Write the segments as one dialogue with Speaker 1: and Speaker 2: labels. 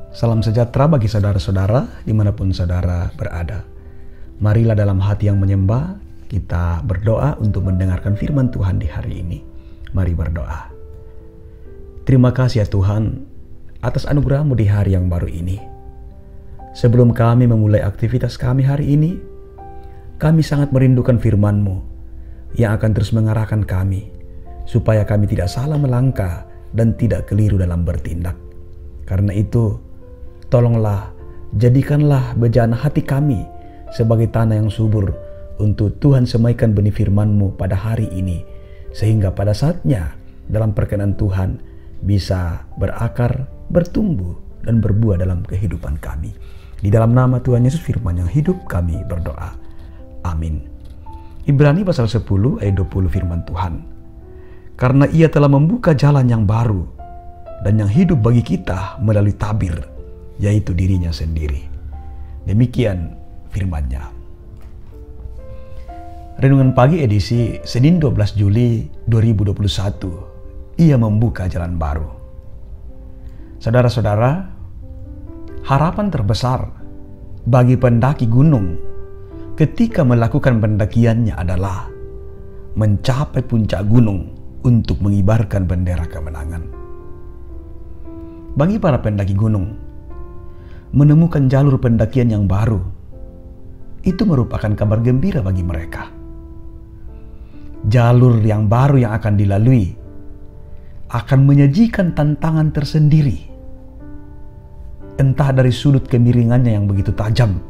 Speaker 1: Salam sejahtera bagi saudara-saudara dimanapun saudara berada. Marilah dalam hati yang menyembah kita berdoa untuk mendengarkan firman Tuhan di hari ini. Mari berdoa. Terima kasih ya Tuhan atas anugerah-Mu di hari yang baru ini. Sebelum kami memulai aktivitas kami hari ini, kami sangat merindukan firman-Mu yang akan terus mengarahkan kami, supaya kami tidak salah melangkah dan tidak keliru dalam bertindak. Karena itu, tolonglah, jadikanlah bejana hati kami sebagai tanah yang subur untuk Tuhan semaikan benih firman-Mu pada hari ini, sehingga pada saatnya dalam perkenan Tuhan bisa berakar, bertumbuh, dan berbuah dalam kehidupan kami. Di dalam nama Tuhan Yesus firman yang hidup kami berdoa. Amin. Ibrani pasal 10 ayat 20 firman Tuhan. Karena Ia telah membuka jalan yang baru dan yang hidup bagi kita melalui tabir, yaitu dirinya sendiri. Demikian firman-Nya. Renungan pagi edisi Senin 12 Juli 2021. Ia membuka jalan baru. Saudara-saudara, harapan terbesar bagi pendaki gunung ketika melakukan pendakiannya adalah mencapai puncak gunung untuk mengibarkan bendera kemenangan. Bagi para pendaki gunung, menemukan jalur pendakian yang baru itu merupakan kabar gembira bagi mereka. Jalur yang baru yang akan dilalui akan menyajikan tantangan tersendiri, entah dari sudut kemiringannya yang begitu tajam,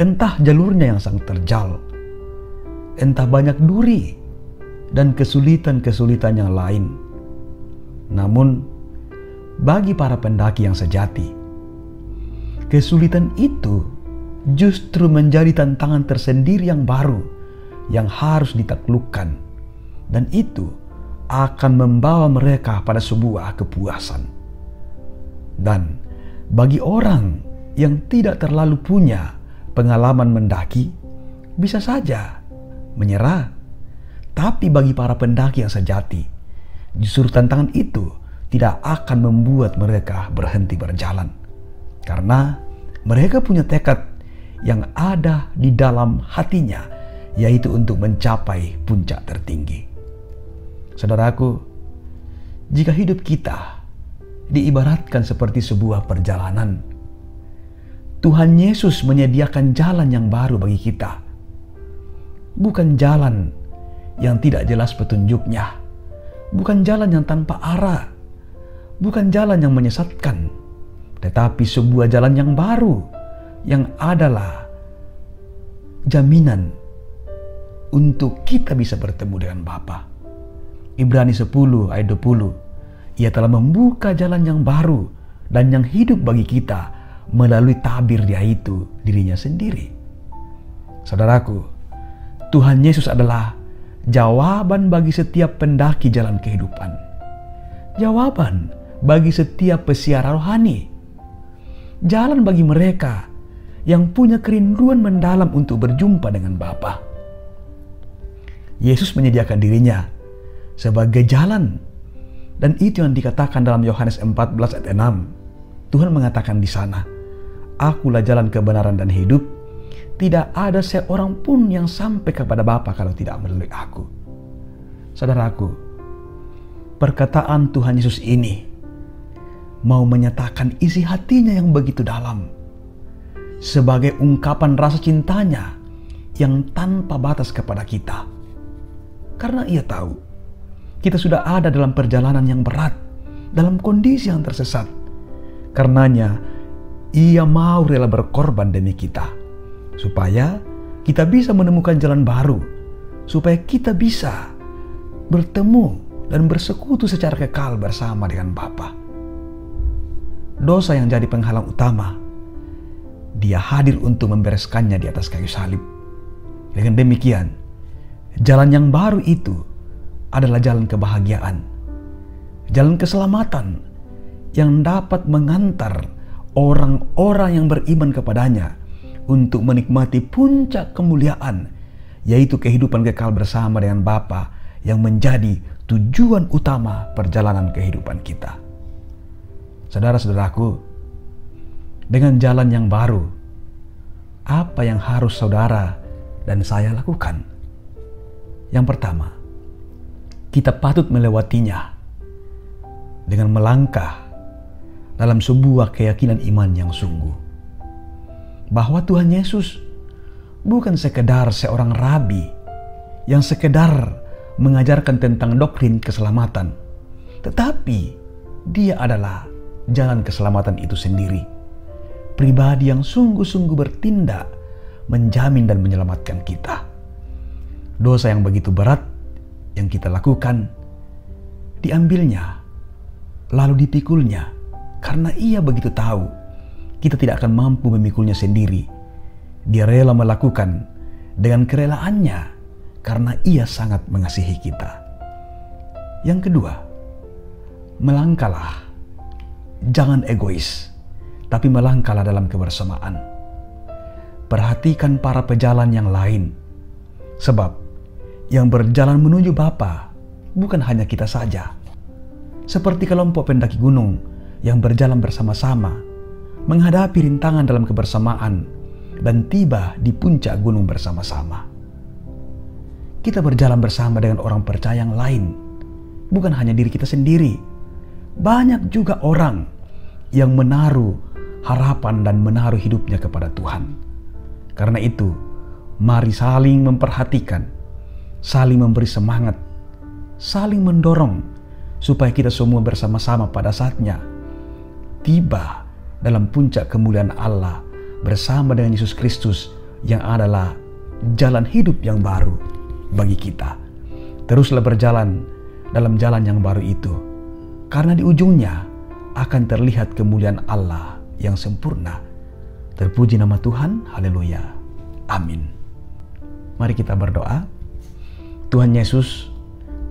Speaker 1: entah jalurnya yang sangat terjal, entah banyak duri dan kesulitan-kesulitan yang lain. Namun, bagi para pendaki yang sejati, kesulitan itu justru menjadi tantangan tersendiri yang baru yang harus ditaklukkan, dan itu akan membawa mereka pada sebuah kepuasan. Dan bagi orang yang tidak terlalu punya pengalaman mendaki, bisa saja menyerah. Tapi bagi para pendaki yang sejati, justru tantangan itu tidak akan membuat mereka berhenti berjalan, karena mereka punya tekad yang ada di dalam hatinya, yaitu untuk mencapai puncak tertinggi. Saudaraku, jika hidup kita diibaratkan seperti sebuah perjalanan, Tuhan Yesus menyediakan jalan yang baru bagi kita. Bukan jalan yang tidak jelas petunjuknya, bukan jalan yang tanpa arah, bukan jalan yang menyesatkan, tetapi sebuah jalan yang baru yang adalah jaminan untuk kita bisa bertemu dengan Bapa. Ibrani 10 ayat 20. Ia telah membuka jalan yang baru dan yang hidup bagi kita melalui tabir, yaitu dirinya sendiri. Saudaraku, Tuhan Yesus adalah jawaban bagi setiap pendaki jalan kehidupan. Jawaban bagi setiap peziarah rohani. Jalan bagi mereka yang punya kerinduan mendalam untuk berjumpa dengan Bapa. Yesus menyediakan dirinya sebagai jalan, dan itu yang dikatakan dalam Yohanes 14 ayat 6. Tuhan mengatakan di sana, "Akulah jalan kebenaran dan hidup. Tidak ada seorang pun yang sampai kepada Bapa kalau tidak melalui Aku." Saudaraku, perkataan Tuhan Yesus ini mau menyatakan isi hatinya yang begitu dalam, sebagai ungkapan rasa cintanya yang tanpa batas kepada kita. Karena Ia tahu kita sudah ada dalam perjalanan yang berat, dalam kondisi yang tersesat. Karenanya Ia mau rela berkorban demi kita, supaya kita bisa menemukan jalan baru, supaya kita bisa bertemu dan bersekutu secara kekal bersama dengan Bapa. Dosa yang jadi penghalang utama, Dia hadir untuk membereskannya di atas kayu salib. Dengan demikian, jalan yang baru itu adalah jalan kebahagiaan, jalan keselamatan yang dapat mengantar orang-orang yang beriman kepadanya untuk menikmati puncak kemuliaan, yaitu kehidupan kekal bersama dengan Bapa yang menjadi tujuan utama perjalanan kehidupan kita. Saudara-saudaraku, dengan jalan yang baru, apa yang harus saudara dan saya lakukan? Yang pertama, kita patut melewatinya dengan melangkah dalam sebuah keyakinan iman yang sungguh, bahwa Tuhan Yesus bukan sekedar seorang rabi yang sekedar mengajarkan tentang doktrin keselamatan, tetapi Dia adalah jalan keselamatan itu sendiri. Pribadi yang sungguh-sungguh bertindak menjamin dan menyelamatkan kita. Dosa yang begitu berat yang kita lakukan diambilnya lalu dipikulnya, karena Ia begitu tahu kita tidak akan mampu memikulnya sendiri. Dia rela melakukan dengan kerelaannya karena Ia sangat mengasihi kita. Yang kedua, melangkahlah, jangan egois, tapi melangkahlah dalam kebersamaan. Perhatikan para pejalan yang lain, sebab yang berjalan menuju Bapa bukan hanya kita saja. Seperti kelompok pendaki gunung yang berjalan bersama-sama, menghadapi rintangan dalam kebersamaan, dan tiba di puncak gunung bersama-sama. Kita berjalan bersama dengan orang percaya yang lain, bukan hanya diri kita sendiri. Banyak juga orang yang menaruh harapan dan menaruh hidupnya kepada Tuhan. Karena itu, mari saling memperhatikan, saling memberi semangat, saling mendorong, supaya kita semua bersama-sama pada saatnya tiba dalam puncak kemuliaan Allah bersama dengan Yesus Kristus yang adalah jalan hidup yang baru bagi kita. Teruslah berjalan dalam jalan yang baru itu, karena di ujungnya akan terlihat kemuliaan Allah yang sempurna. Terpuji nama Tuhan, haleluya, amin. Mari kita berdoa. Tuhan Yesus,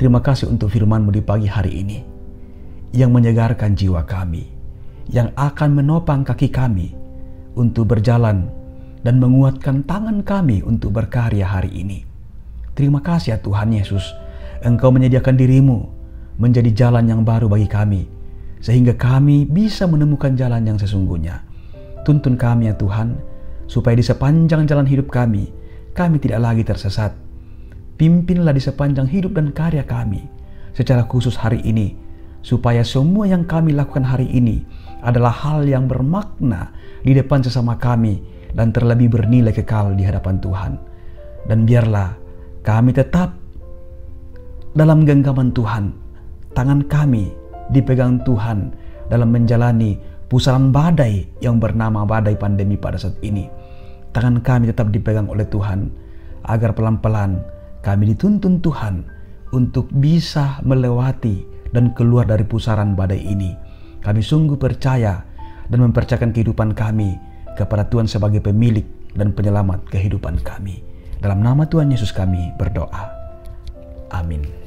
Speaker 1: terima kasih untuk firman-Mu di pagi hari ini, yang menyegarkan jiwa kami, yang akan menopang kaki kami untuk berjalan dan menguatkan tangan kami untuk berkarya hari ini. Terima kasih ya Tuhan Yesus, Engkau menyediakan diri-Mu menjadi jalan yang baru bagi kami, sehingga kami bisa menemukan jalan yang sesungguhnya. Tuntun kami ya Tuhan, supaya di sepanjang jalan hidup kami tidak lagi tersesat. Pimpinlah di sepanjang hidup dan karya kami, secara khusus hari ini, supaya semua yang kami lakukan hari ini adalah hal yang bermakna di depan sesama kami dan terlebih bernilai kekal di hadapan Tuhan. Dan biarlah kami tetap dalam genggaman Tuhan, tangan kami dipegang Tuhan dalam menjalani pusaran badai yang bernama badai pandemi pada saat ini. Tangan kami tetap dipegang oleh Tuhan, agar pelan-pelan kami dituntun Tuhan untuk bisa melewati dan keluar dari pusaran badai ini. Kami sungguh percaya dan mempercayakan kehidupan kami kepada Tuhan sebagai pemilik dan penyelamat kehidupan kami. Dalam nama Tuhan Yesus kami berdoa. Amin.